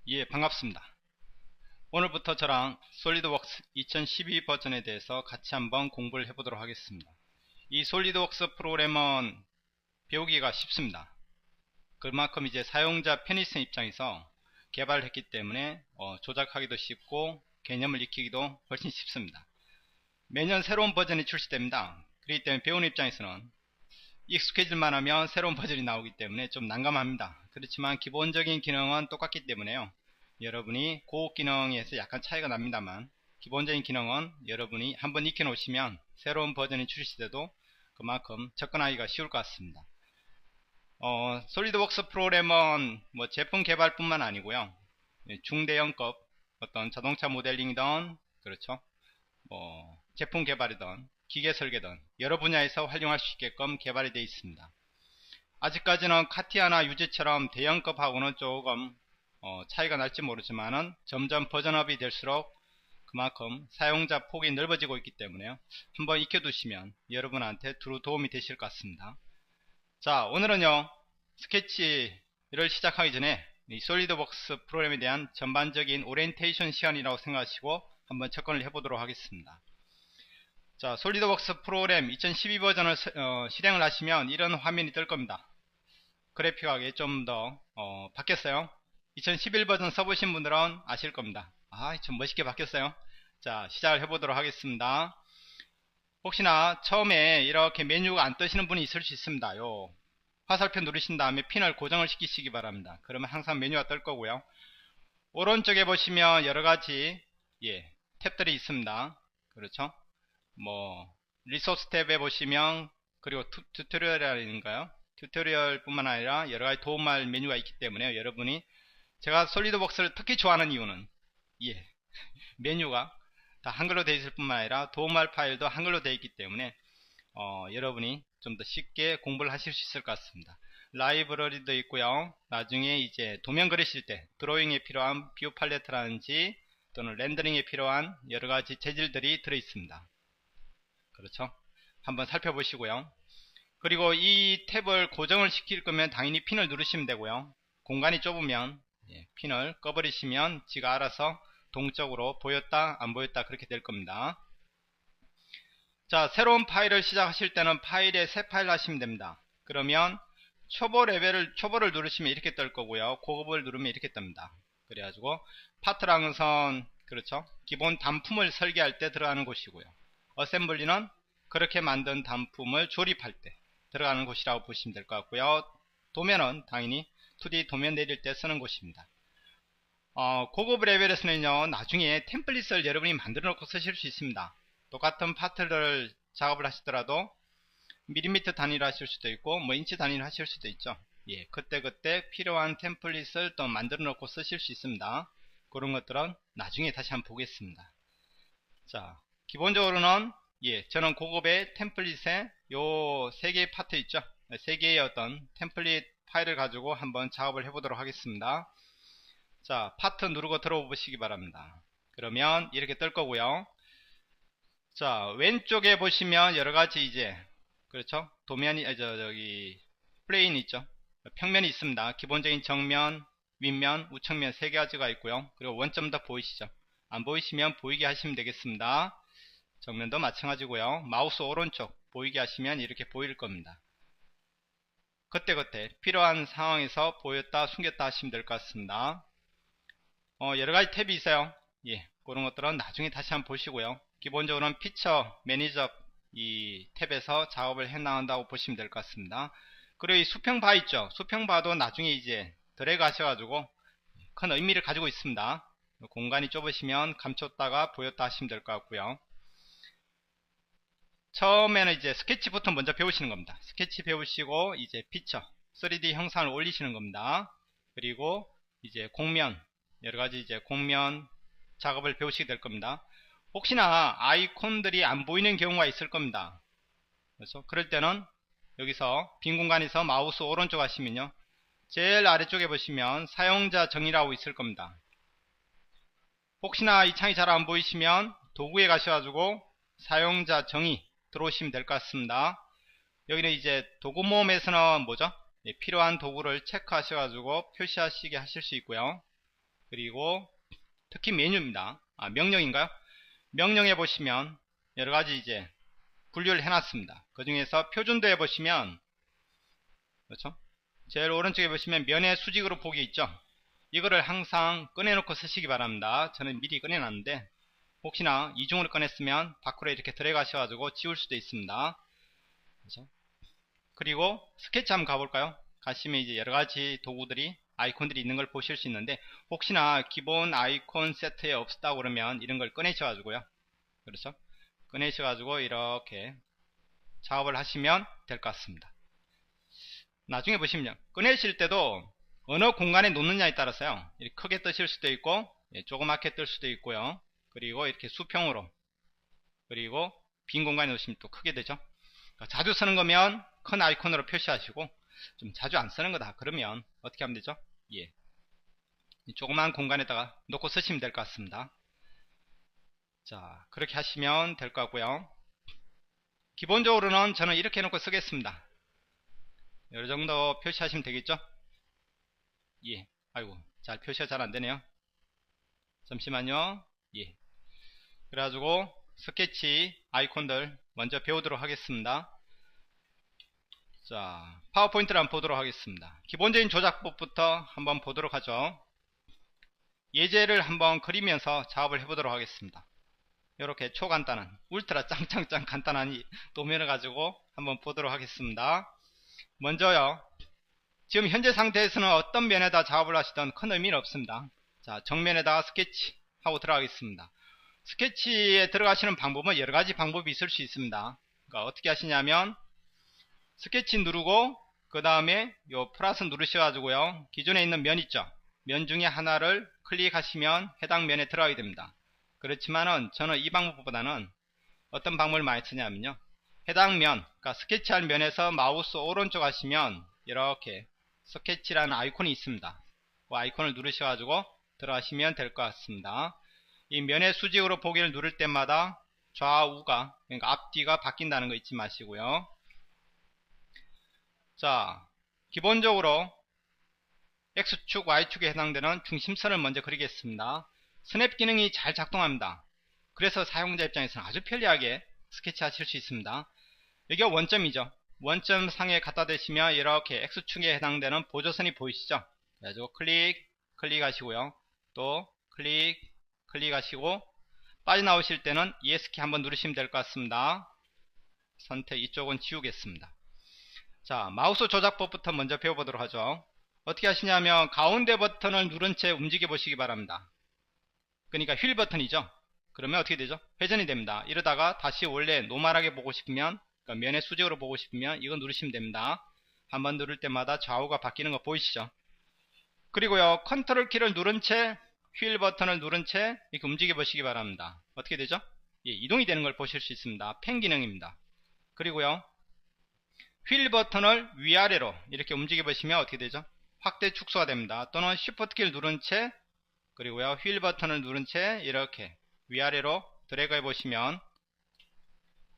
예, 반갑습니다. 오늘부터 저랑 솔리드웍스 2012 버전에 대해서 같이 한번 공부를 해보도록 하겠습니다. 이 솔리드웍스 프로그램은 배우기가 쉽습니다. 그만큼 이제 사용자 편의성 입장에서 개발을 했기 때문에 조작하기도 쉽고 개념을 익히기도 훨씬 쉽습니다. 매년 새로운 버전이 출시됩니다. 그렇기 때문에 배우는 입장에서는 익숙해질만 하면 새로운 버전이 나오기 때문에 좀 난감합니다. 그렇지만 기본적인 기능은 똑같기 때문에요. 여러분이 고급 기능에서 약간 차이가 납니다만 기본적인 기능은 여러분이 한번 익혀 놓으시면 새로운 버전이 출시돼도 그만큼 접근하기가 쉬울 것 같습니다. 솔리드웍스 프로그램은 뭐 제품 개발뿐만 아니고요, 중대형급 어떤 자동차 모델링이든 그렇죠, 뭐 제품 개발이든 기계 설계든 여러 분야에서 활용할 수 있게끔 개발이 되어 있습니다. 아직까지는 카티아나 유지처럼 대형급하고는 조금 차이가 날지 모르지만은 점점 버전업이 될수록 그만큼 사용자 폭이 넓어지고 있기 때문에요. 한번 익혀두시면 여러분한테 두루 도움이 되실 것 같습니다. 자, 오늘은요, 스케치를 시작하기 전에 이 솔리드웍스 프로그램에 대한 전반적인 오리엔테이션 시간이라고 생각하시고 한번 접근을 해보도록 하겠습니다. 자, 솔리드웍스 프로그램 2012 버전을 실행을 하시면 이런 화면이 뜰 겁니다. 그래픽하게 좀 더 바뀌었어요. 2011 버전 써보신 분들은 아실 겁니다. 좀 멋있게 바뀌었어요. 자, 시작을 해보도록 하겠습니다. 혹시나 처음에 이렇게 메뉴가 안 뜨시는 분이 있을 수 있습니다. 요 화살표 누르신 다음에 핀을 고정을 시키시기 바랍니다. 그러면 항상 메뉴가 뜰 거고요. 오른쪽에 보시면 여러가지 탭들이 있습니다. 그렇죠? 뭐 리소스 탭에 보시면, 그리고 튜토리얼인가요? 튜토리얼 뿐만 아니라 여러가지 도움말 메뉴가 있기 때문에 여러분이, 제가 솔리드웍스를 특히 좋아하는 이유는 메뉴가 다 한글로 되어 있을 뿐만 아니라 도움말 파일도 한글로 되어 있기 때문에 여러분이 좀 더 쉽게 공부를 하실 수 있을 것 같습니다. 라이브러리도 있고요. 나중에 이제 도면 그리실 때 드로잉에 필요한 뷰 팔레트라든지 또는 렌더링에 필요한 여러가지 재질들이 들어 있습니다. 그렇죠? 한번 살펴보시고요. 그리고 이 탭을 고정을 시킬 거면 당연히 핀을 누르시면 되고요. 공간이 좁으면 핀을 꺼버리시면 지가 알아서 동적으로 보였다 안 보였다 그렇게 될 겁니다. 자, 새로운 파일을 시작하실 때는 파일에 새 파일 하시면 됩니다. 그러면 초보를 누르시면 이렇게 뜰 거고요, 고급을 누르면 이렇게 뜹니다. 그래가지고 파트라는 것은 그렇죠, 기본 단품을 설계할 때 들어가는 곳이고요, 어셈블리는 그렇게 만든 단품을 조립할 때 들어가는 곳이라고 보시면 될 것 같고요. 도면은 당연히 2D 도면 내릴 때 쓰는 곳입니다. 고급 레벨에서는요, 나중에 템플릿을 여러분이 만들어 놓고 쓰실 수 있습니다. 똑같은 파트를 작업을 하시더라도 밀리미터 단위로 하실 수도 있고 뭐 인치 단위로 하실 수도 있죠. 그때그때 필요한 템플릿을 또 만들어 놓고 쓰실 수 있습니다. 그런 것들은 나중에 다시 한번 보겠습니다. 자, 기본적으로는 저는 고급의 템플릿에 요 3개의 파트 있죠. 3개의 어떤 템플릿 파일을 가지고 한번 작업을 해보도록 하겠습니다. 자, 파트 누르고 들어오 보시기 바랍니다. 그러면 이렇게 뜰 거고요. 자, 왼쪽에 보시면 여러가지 그렇죠, 도면이 저기 플레인 있죠, 평면이 있습니다. 기본적인 정면, 윗면, 우측면 3가지가 있고요. 그리고 원점 더 보이시죠? 안 보이시면 보이게 하시면 되겠습니다. 정면도 마찬가지고요. 마우스 오른쪽 보이게 하시면 이렇게 보일 겁니다. 그때그때 필요한 상황에서 보였다 숨겼다 하시면 될 것 같습니다. 여러가지 탭이 있어요. 그런 것들은 나중에 다시 한번 보시고요. 기본적으로는 피처 매니저 이 탭에서 작업을 해 나간다고 보시면 될 것 같습니다. 그리고 이 수평바 있죠. 수평바도 나중에 드래그 하셔가지고 큰 의미를 가지고 있습니다. 공간이 좁으시면 감췄다가 보였다 하시면 될 것 같고요. 처음에는 스케치부터 먼저 배우시는 겁니다. 스케치 배우시고 피처 3D 형상을 올리시는 겁니다. 그리고 공면, 여러가지 공면 작업을 배우시게 될 겁니다. 혹시나 아이콘들이 안 보이는 경우가 있을 겁니다. 그래서 그럴 때는 여기서 빈 공간에서 마우스 오른쪽 하시면요, 제일 아래쪽에 보시면 사용자 정의라고 있을 겁니다. 혹시나 이 창이 잘 안 보이시면 도구에 가셔가지고 사용자 정의 들어오시면 될 것 같습니다. 여기는 도구 모음에서는 뭐죠? 필요한 도구를 체크하셔가지고 표시하시게 하실 수 있고요. 그리고 특히 메뉴입니다. 명령인가요? 명령해 보시면 여러가지 이제 분류를 해놨습니다. 그 중에서 표준도에 보시면, 그렇죠? 제일 오른쪽에 보시면 면의 수직으로 보기 있죠? 이거를 항상 꺼내놓고 쓰시기 바랍니다. 저는 미리 꺼내놨는데 혹시나 이중으로 꺼냈으면 밖으로 이렇게 들어가셔가지고 지울 수도 있습니다. 그렇죠? 그리고 스케치 한번 가볼까요? 가시면 이제 여러가지 도구들이 아이콘들이 있는 걸 보실 수 있는데 혹시나 기본 아이콘 세트에 없었다고 그러면 이런 걸 꺼내셔가지고요. 그렇죠? 꺼내셔가지고 이렇게 작업을 하시면 될 것 같습니다. 나중에 보시면 꺼내실 때도 어느 공간에 놓느냐에 따라서요. 이렇게 크게 뜨실 수도 있고 조그맣게 뜰 수도 있고요. 그리고 이렇게 수평으로 그리고 빈 공간에 놓으시면 또 크게 되죠. 그러니까 자주 쓰는 거면 큰 아이콘으로 표시하시고 좀 자주 안 쓰는 거다 그러면 어떻게 하면 되죠? 이 조그만 공간에다가 놓고 쓰시면 될 것 같습니다. 자, 그렇게 하시면 될 것 같고요. 기본적으로는 저는 이렇게 해놓고 쓰겠습니다. 이 정도 표시하시면 되겠죠? 예. 아이고, 잘 표시가 잘 안되네요. 잠시만요. 예. 그래가지고 스케치 아이콘들 먼저 배우도록 하겠습니다. 자, 파워포인트를 한번 보도록 하겠습니다. 기본적인 조작법부터 한번 보도록 하죠. 예제를 한번 그리면서 작업을 해보도록 하겠습니다. 이렇게 초간단한 울트라 짱짱짱 간단한 도면을 가지고 한번 보도록 하겠습니다. 먼저요, 지금 현재 상태에서는 어떤 면에다 작업을 하시든 큰 의미는 없습니다. 자, 정면에다가 스케치 하고 들어가겠습니다. 스케치에 들어가시는 방법은 여러가지 방법이 있을 수 있습니다. 그러니까 어떻게 하시냐면 스케치 누르고 그 다음에 요 플러스 누르셔가지고요, 기존에 있는 면 있죠? 면 중에 하나를 클릭하시면 해당 면에 들어가게 됩니다. 그렇지만은 저는 이 방법보다는 어떤 방법을 많이 쓰냐면요, 해당 면, 그러니까 스케치할 면에서 마우스 오른쪽 하시면 이렇게 스케치라는 아이콘이 있습니다. 그 아이콘을 누르셔가지고 들어가시면 될 것 같습니다. 이 면의 수직으로 보기를 누를 때마다 좌우가, 그러니까 앞뒤가 바뀐다는 거 잊지 마시고요. 자, 기본적으로 X축, Y축에 해당되는 중심선을 먼저 그리겠습니다. 스냅 기능이 잘 작동합니다. 그래서 사용자 입장에서는 아주 편리하게 스케치 하실 수 있습니다. 여기가 원점이죠. 원점 상에 갖다 대시면 이렇게 X축에 해당되는 보조선이 보이시죠? 그래가지고 클릭하시고요. 또 클릭하시고 빠져나오실 때는 ES키 한번 누르시면 될 것 같습니다. 선택 이쪽은 지우겠습니다. 자, 마우스 조작법부터 먼저 배워보도록 하죠. 어떻게 하시냐면 가운데 버튼을 누른 채 움직여 보시기 바랍니다. 그러니까 휠 버튼이죠. 그러면 어떻게 되죠? 회전이 됩니다. 이러다가 다시 원래 노멀하게 보고 싶으면, 그러니까 면의 수직으로 보고 싶으면 이거 누르시면 됩니다. 한번 누를 때마다 좌우가 바뀌는 거 보이시죠? 그리고요, 컨트롤 키를 누른 채 휠 버튼을 누른 채 이렇게 움직여 보시기 바랍니다. 어떻게 되죠? 예, 이동이 되는 걸 보실 수 있습니다. 펜 기능입니다. 그리고요, 휠 버튼을 위아래로 이렇게 움직여 보시면 어떻게 되죠? 확대 축소가 됩니다. 또는 Shift 키를 누른 채, 그리고요, 휠 버튼을 누른 채 이렇게 위아래로 드래그 해 보시면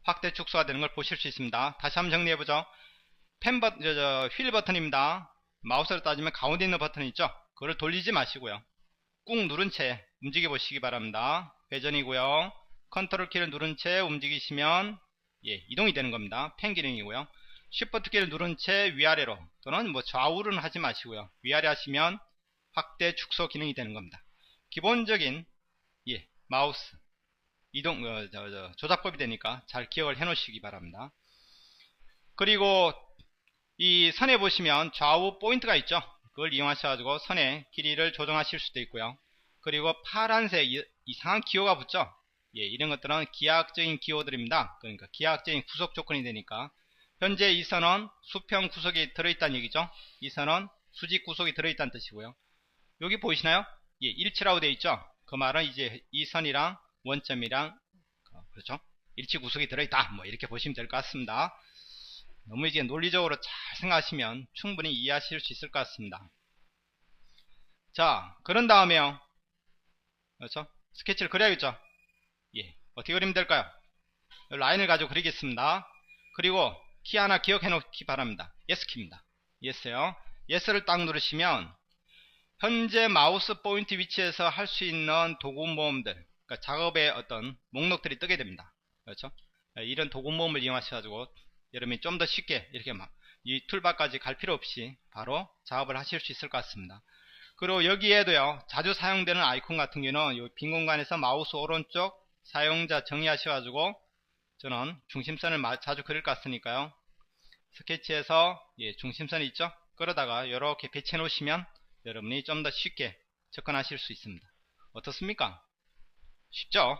확대 축소가 되는 걸 보실 수 있습니다. 다시 한번 정리해 보죠. 휠 버튼입니다. 마우스로 따지면 가운데 있는 버튼 있죠? 그걸 돌리지 마시고요, 꾹 누른 채 움직여 보시기 바랍니다. 회전이고요. 컨트롤 키를 누른 채 움직이시면 예, 이동이 되는 겁니다. 펜 기능이고요. Shift 키를 누른 채 위아래로, 또는 뭐 좌우로는 하지 마시고요, 위아래 하시면 확대 축소 기능이 되는 겁니다. 기본적인 예, 마우스 이동 조작법이 되니까 잘 기억을 해 놓으시기 바랍니다. 그리고 이 선에 보시면 좌우 포인트가 있죠? 그걸 이용하셔가지고 선의 길이를 조정하실 수도 있고요. 그리고 파란색 이상한 기호가 붙죠? 예, 이런 것들은 기하학적인 기호들입니다. 그러니까 기하학적인 구속 조건이 되니까 현재 이 선은 수평 구속이 들어있다는 얘기죠. 이 선은 수직 구속이 들어있다는 뜻이고요. 여기 보이시나요? 예, 일치라고 되어 있죠. 그 말은 이제 이 선이랑 원점이랑 그렇죠, 일치 구속이 들어있다, 뭐 이렇게 보시면 될 것 같습니다. 너무 이제 논리적으로 잘 생각하시면 충분히 이해하실 수 있을 것 같습니다. 자, 그런 다음에요, 그렇죠, 스케치를 그려야겠죠. 예, 어떻게 그리면 될까요? 라인을 가지고 그리겠습니다. 그리고 키 하나 기억해 놓기 바랍니다. 예스 키입니다. 예스요. 예스를 딱 누르시면 현재 마우스 포인트 위치에서 할 수 있는 도구 모음들, 그러니까 작업의 어떤 목록들이 뜨게 됩니다. 그렇죠? 이런 도구 모음을 이용하셔가지고 여러분이 좀 더 쉽게 이렇게 막 이 툴바까지 갈 필요 없이 바로 작업을 하실 수 있을 것 같습니다. 그리고 여기에도요, 자주 사용되는 아이콘 같은 경우는 이 빈 공간에서 마우스 오른쪽 사용자 정의하셔가지고 저는 중심선을 자주 그릴 것 같으니까요, 스케치에서 중심선이 있죠? 끌어다가 이렇게 배치해 놓으시면 여러분이 좀 더 쉽게 접근하실 수 있습니다. 어떻습니까? 쉽죠?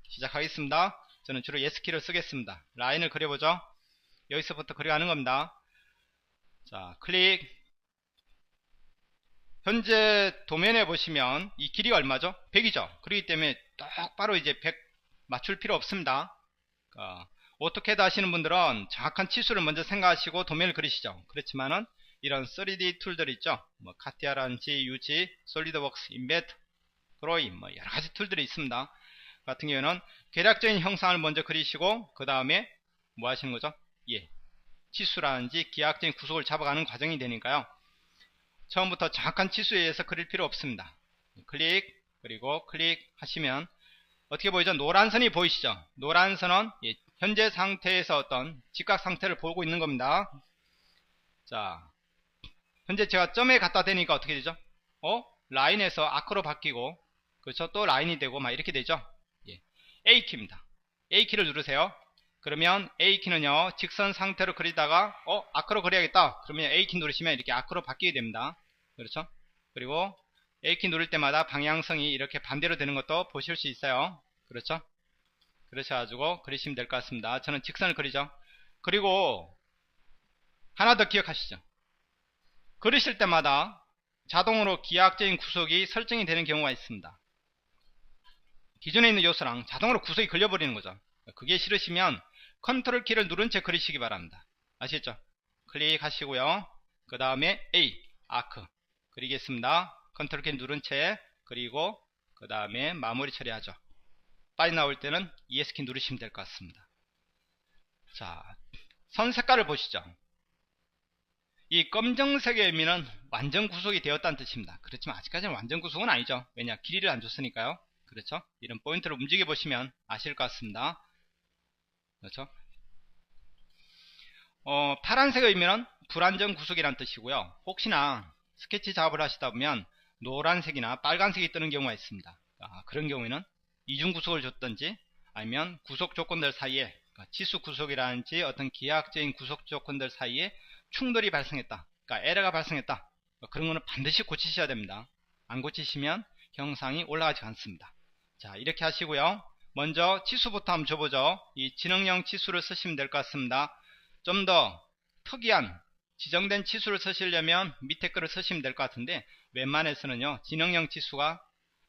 시작하겠습니다. 저는 주로 예스키를 쓰겠습니다. 라인을 그려보죠. 여기서부터 그려가는 겁니다. 자, 클릭. 현재 도면에 보시면 이 길이가 얼마죠? 100이죠? 그렇기 때문에 똑바로 이제 100 맞출 필요 없습니다. 오토캐드 하시는 분들은 정확한 치수를 먼저 생각하시고 도면을 그리시죠. 그렇지만은 이런 3D 툴들 있죠. 뭐 카티아라든지 유지, 솔리드웍스, 인베드, 드로잉, 뭐 여러가지 툴들이 있습니다. 같은 경우에는 계략적인 형상을 먼저 그리시고 그 다음에 뭐 하시는 거죠? 치수라든지 기하학적인 구속을 잡아가는 과정이 되니까요, 처음부터 정확한 치수에 의해서 그릴 필요 없습니다. 클릭, 그리고 클릭 하시면 어떻게 보이죠? 노란 선이 보이시죠? 노란 선은 현재 상태에서 어떤 직각 상태를 보고 있는 겁니다. 자, 현재 제가 점에 갖다 대니까 어떻게 되죠? 라인에서 아크로 바뀌고, 그렇죠? 또 라인이 되고 막 이렇게 되죠? A키입니다. A키를 누르세요. 그러면 A키는요, 직선 상태로 그리다가 아크로 그려야겠다 그러면 A키 누르시면 이렇게 아크로 바뀌게 됩니다. 그렇죠? 그리고 A키 누를 때마다 방향성이 이렇게 반대로 되는 것도 보실 수 있어요. 그렇죠? 그러셔가지고 그리시면 될 것 같습니다. 저는 직선을 그리죠. 그리고 하나 더 기억하시죠. 그리실 때마다 자동으로 기하학적인 구속이 설정이 되는 경우가 있습니다. 기존에 있는 요소랑 자동으로 구속이 걸려버리는 거죠. 그게 싫으시면 컨트롤 키를 누른 채 그리시기 바랍니다. 아시겠죠? 클릭하시고요. 그 다음에 A, 아크 그리겠습니다. 컨트롤 키 누른 채 그리고 그 다음에 마무리 처리하죠. 빨리 나올 때는 ES키 누르시면 될 것 같습니다. 자, 선 색깔을 보시죠. 이 검정색의 의미는 완전 구속이 되었다는 뜻입니다. 그렇지만 아직까지는 완전 구속은 아니죠. 왜냐? 길이를 안 줬으니까요. 그렇죠? 이런 포인트를 움직여 보시면 아실 것 같습니다. 그렇죠? 파란색의 의미는 불완전 구속이란 뜻이고요. 혹시나 스케치 작업을 하시다 보면 노란색이나 빨간색이 뜨는 경우가 있습니다. 그런 경우에는 이중 구속을 줬든지 아니면 구속 조건들 사이에, 치수 구속이라든지 어떤 기하학적인 구속 조건들 사이에 충돌이 발생했다, 그러니까 에러가 발생했다, 그런 거는 반드시 고치셔야 됩니다. 안 고치시면 형상이 올라가지 않습니다. 자, 이렇게 하시고요. 먼저 치수부터 한번 줘보죠. 이 지능형 치수를 쓰시면 될 것 같습니다. 좀 더 특이한 지정된 치수를 쓰시려면 밑에 거를 쓰시면 될 것 같은데, 웬만해서는요, 지능형 치수가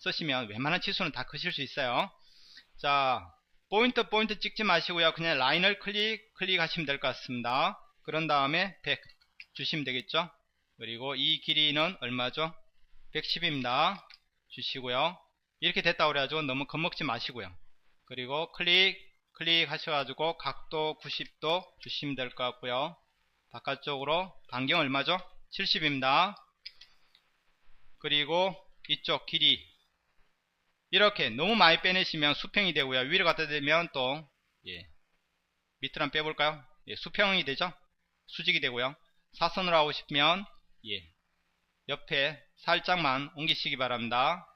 쓰시면 웬만한 치수는 다 크실 수 있어요. 자, 포인트 찍지 마시고요. 그냥 라인을 클릭하시면 될 것 같습니다. 그런 다음에 100 주시면 되겠죠. 그리고 이 길이는 얼마죠? 110입니다. 주시고요. 이렇게 됐다 그래가지고 너무 겁먹지 마시고요. 그리고 클릭 하셔가지고 각도 90도 주시면 될 것 같고요. 바깥쪽으로 반경 얼마죠? 70입니다. 그리고 이쪽 길이 이렇게 너무 많이 빼내시면 수평이 되고요. 위로 갖다 대면 또 밑으로 한번 빼볼까요? 수평이 되죠? 수직이 되고요. 사선으로 하고 싶으면 옆에 살짝만 옮기시기 바랍니다.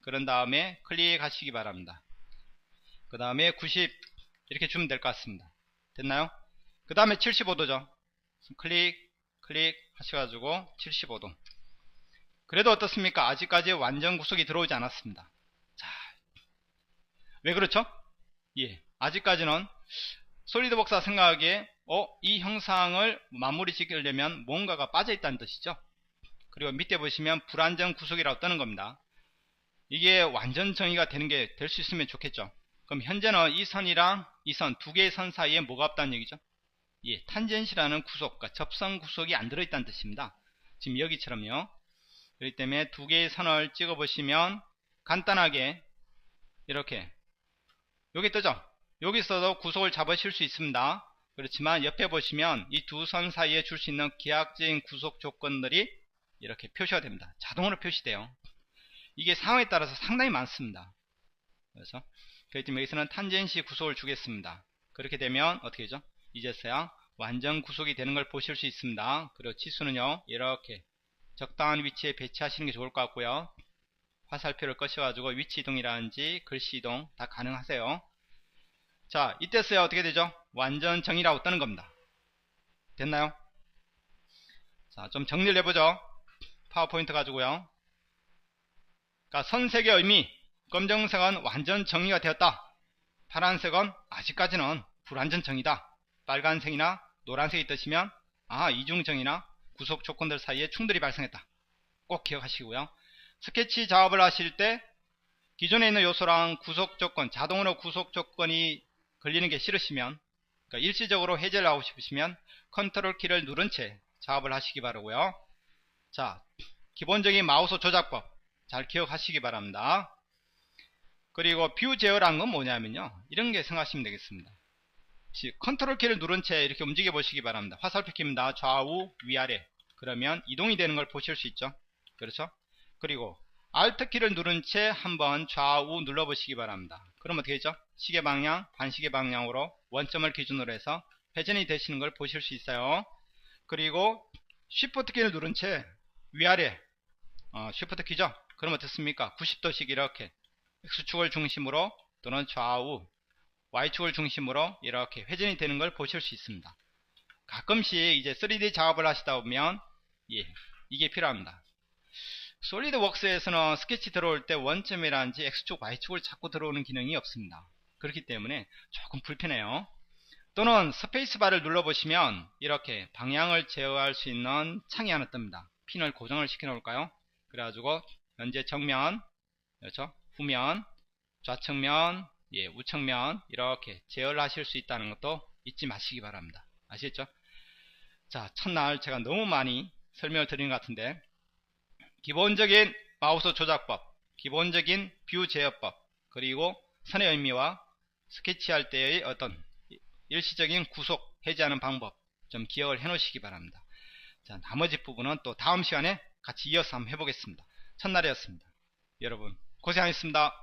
그런 다음에 클릭하시기 바랍니다. 그 다음에 90 이렇게 주면 될 것 같습니다. 됐나요? 그 다음에 75도죠. 클릭 하셔가지고 75도. 그래도 어떻습니까? 아직까지 완전 구속이 들어오지 않았습니다. 자, 왜 그렇죠? 아직까지는 솔리드웍스가 생각하기에 이 형상을 마무리 지으려면 뭔가가 빠져 있다는 뜻이죠. 그리고 밑에 보시면 불완전 구속이라고 뜨는 겁니다. 이게 완전 정의가 되는 게 될 수 있으면 좋겠죠. 그럼 현재는 이 선이랑 이 선 두 개의 선 사이에 뭐가 없다는 얘기죠? 탄젠시라는 구속, 그러니까 접선 구속이 안 들어있다는 뜻입니다. 지금 여기처럼요. 그렇기 때문에 두 개의 선을 찍어 보시면 간단하게 이렇게 여기 뜨죠? 여기서도 구속을 잡으실 수 있습니다. 그렇지만 옆에 보시면 이 두 선 사이에 줄 수 있는 기하학적인 구속 조건들이 이렇게 표시가 됩니다. 자동으로 표시돼요. 이게 상황에 따라서 상당히 많습니다. 그래서 그렇기 때문에 여기서는 탄젠시 구속을 주겠습니다. 그렇게 되면 어떻게 되죠? 이제서야 완전 구속이 되는 걸 보실 수 있습니다. 그리고 치수는요, 이렇게 적당한 위치에 배치하시는 게 좋을 것 같고요. 화살표를 꺼셔가지고 위치 이동이라든지 글씨 이동 다 가능하세요. 자, 이때서야 어떻게 되죠? 완전 정의라고 뜨는 겁니다. 됐나요? 자, 좀 정리를 해보죠. 파워포인트 가지고요. 그러니까 선색의 의미, 검정색은 완전 정의가 되었다. 파란색은 아직까지는 불완전 정의다. 빨간색이나 노란색이 뜨시면 이중정의나 구속 조건들 사이에 충돌이 발생했다. 꼭 기억하시고요. 스케치 작업을 하실 때 기존에 있는 요소랑 구속 조건, 자동으로 구속 조건이 걸리는 게 싫으시면, 그러니까 일시적으로 해제를 하고 싶으시면 컨트롤 키를 누른 채 작업을 하시기 바라고요. 자, 기본적인 마우스 조작법 잘 기억하시기 바랍니다. 그리고 뷰 제어란 건 뭐냐면요, 이런 게 생각하시면 되겠습니다. 컨트롤 키를 누른 채 이렇게 움직여 보시기 바랍니다. 화살표 킵니다. 좌우 위아래. 그러면 이동이 되는 걸 보실 수 있죠. 그렇죠? 그리고 Alt 키를 누른 채 한번 좌우 눌러 보시기 바랍니다. 그럼 어떻게 되죠? 시계 방향, 반시계 방향으로 원점을 기준으로 해서 회전이 되시는 걸 보실 수 있어요. 그리고 Shift 키를 누른 채 위아래, Shift 키죠? 그럼 어떻습니까? 90도씩 이렇게 X축을 중심으로 또는 좌우 Y축을 중심으로 이렇게 회전이 되는 걸 보실 수 있습니다. 가끔씩 이제 3D 작업을 하시다 보면 이게 필요합니다. 솔리드웍스에서는 스케치 들어올 때 원점이라든지 X축, Y축을 자꾸 들어오는 기능이 없습니다. 그렇기 때문에 조금 불편해요. 또는 스페이스바를 눌러보시면 이렇게 방향을 제어할 수 있는 창이 하나 뜹니다. 핀을 고정을 시켜 놓을까요? 그래가지고 현재 정면, 그렇죠? 후면, 좌측면, 우측면 이렇게 제어를 하실 수 있다는 것도 잊지 마시기 바랍니다. 아시겠죠? 자, 첫날 제가 너무 많이 설명을 드린 것 같은데, 기본적인 마우스 조작법, 기본적인 뷰 제어법, 그리고 선의 의미와 스케치할 때의 어떤 일시적인 구속, 해제하는 방법 좀 기억을 해 놓으시기 바랍니다. 자, 나머지 부분은 또 다음 시간에 같이 이어서 한번 해보겠습니다. 첫날이었습니다. 여러분 고생하셨습니다.